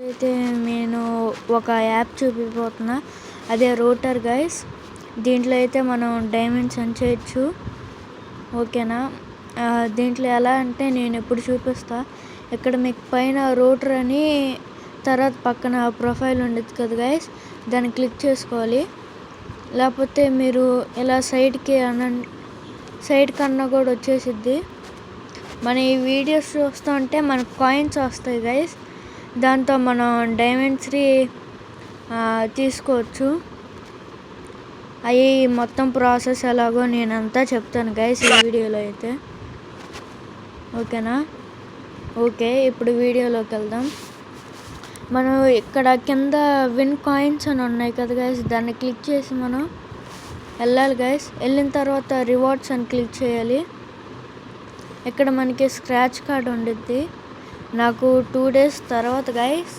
అయితే నేను ఒక యాప్ చూపిపోతున్నా, అదే రూటర్ గైస్. దీంట్లో అయితే మనం డైమండ్స్ ఎర్న్ చేయొచ్చు, ఓకేనా. దీంట్లో ఎలా అంటే నేను ఇప్పుడు చూపిస్తా. ఇక్కడ మీకు పైన రూటర్ అని, తర్వాత పక్కన ప్రొఫైల్ ఉండేది కదా గైస్, దాన్ని క్లిక్ చేసుకోవాలి. లేకపోతే మీరు ఇలా సైడ్ కన్నా కూడా వచ్చేసిద్ది. మన ఈ వీడియోస్ చూస్తూ ఉంటే మనకు కాయిన్స్ వస్తాయి గైస్, దాంతో మనం డైమండ్స్ తీసుకోవచ్చు. అవి మొత్తం ప్రాసెస్ ఎలాగో నేనంతా చెప్తాను గైస్ ఈ వీడియోలో అయితే, ఓకేనా. ఓకే, ఇప్పుడు వీడియోలోకి వెళ్దాం. మనం ఇక్కడ కింద విన్ కాయిన్స్ అని ఉన్నాయి కదా గైస్, దాన్ని క్లిక్ చేసి మనం వెళ్ళాలి గైస్. వెళ్ళిన తర్వాత రివార్డ్స్ అని క్లిక్ చేయాలి. ఇక్కడ మనకి స్క్రాచ్ కార్డ్ ఉండిద్ది. నాకు 2 days తర్వాత గైస్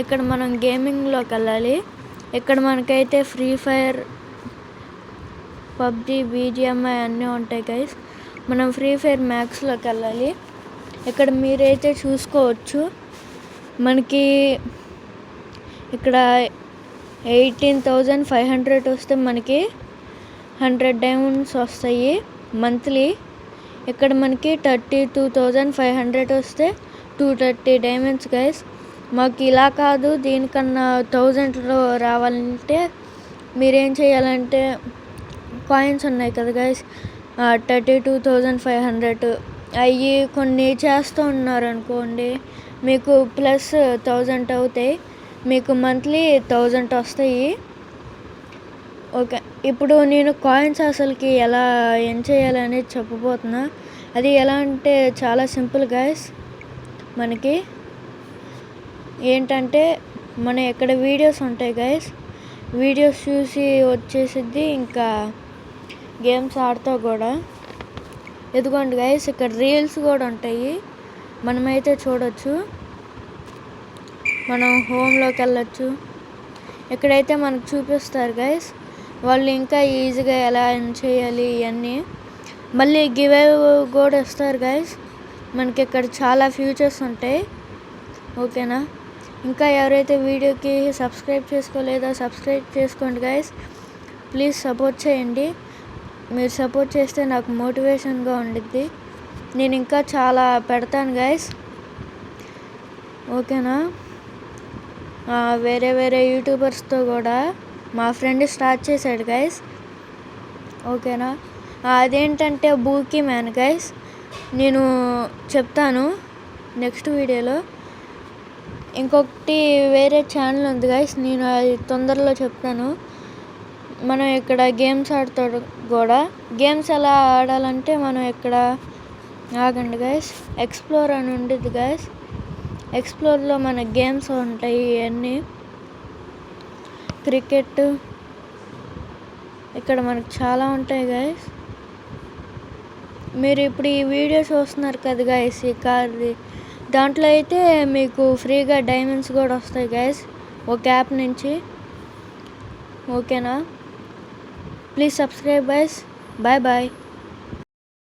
ఇక్కడ మనం గేమింగ్లోకి వెళ్ళాలి. ఇక్కడ మనకైతే ఫ్రీ ఫైర్, పబ్జీ, బీజిఎంఐ అన్నీ ఉంటాయి గైస్. మనం ఫ్రీ ఫైర్ మ్యాక్స్లోకి వెళ్ళాలి. ఇక్కడ మీరైతే చూసుకోవచ్చు, మనకి ఇక్కడ 18,500 వస్తే మనకి 100 డైమండ్స్ వస్తాయి మంత్లీ. ఇక్కడ మనకి 32,500 వస్తే 230 డైమండ్స్ గైస్. మాకు ఇలా కాదు, దీనికన్నా 1000లో రావాలంటే మీరేం చేయాలంటే కాయిన్స్ ఉన్నాయి కదా గైస్, 32,500 అవి కొన్ని చేస్తూ ఉన్నారనుకోండి, మీకు ప్లస్ 1000 అవుతాయి. మీకు మంత్లీ 1000 వస్తాయి, ఓకే. ఇప్పుడు నేను కాయిన్స్ అసలుకి ఎలా ఏం చేయాలనేది చెప్పబోతున్నా. అది ఎలా అంటే చాలా సింపుల్ గైస్. మనకి ఏంటంటే మన ఇక్కడ వీడియోస్ ఉంటాయి గైస్, వీడియోస్ చూసి వచ్చేసిద్ది. ఇంకా గేమ్స్ ఆడుతూ కూడా ఎదుగోండి గైస్, ఇక్కడ రీల్స్ కూడా ఉంటాయి, మనమైతే చూడొచ్చు. మనం హోమ్లోకి వెళ్ళొచ్చు. ఇక్కడైతే మనకు చూపిస్తారు గైస్, వాళ్ళు ఇంకా ఈజీగా ఎలా ఎర్న్ చేయాలి ఇవన్నీ. మళ్ళీ గివ్ అవే కూడా ఇస్తారు గైస్. మనకి ఇక్కడ చాలా ఫ్యూచర్స్ ఉంటాయి, ఓకేనా. ఇంకా ఎవరైతే వీడియోకి సబ్స్క్రైబ్ చేసుకోలేదో సబ్స్క్రైబ్ చేసుకోండి గైస్. ప్లీజ్ సపోర్ట్ చేయండి. మీరు సపోర్ట్ చేస్తే నాకు మోటివేషన్గా ఉండిద్ది. నేను ఇంకా చాలా పెడతాను గైస్, ఓకేనా. వేరే యూట్యూబర్స్తో కూడా మా ఫ్రెండ్ స్టార్ట్ చేశాడు గైస్, ఓకేనా. అదేంటంటే బూకీ మ్యాన్ గైస్, నేను చెప్తాను నెక్స్ట్ వీడియోలో. ఇంకొకటి వేరే ఛానల్ ఉంది గైస్, నేను అది తొందరలో చెప్తాను. మనం ఇక్కడ గేమ్స్ ఆడుతాడు కూడా. గేమ్స్ ఎలా ఆడాలంటే మనం ఇక్కడ ఆగండి గైస్, ఎక్స్ప్లోర్ అని ఉండిద్ది గైస్. ఎక్స్ప్లోర్లో మన గేమ్స్ ఉంటాయి, ఇవన్నీ క్రికెట్, ఇక్కడ మనకు చాలా ఉంటాయి గైస్. మీరు ఇప్పుడు ఈ వీడియో చూస్తున్నారు కదా గైస్, ఈ కార్ది, దాంట్లో అయితే మీకు ఫ్రీగా డైమండ్స్ కూడా వస్తాయి గైస్ ఒక యాప్ నుంచి, ఓకేనా. Please subscribe guys. Bye bye.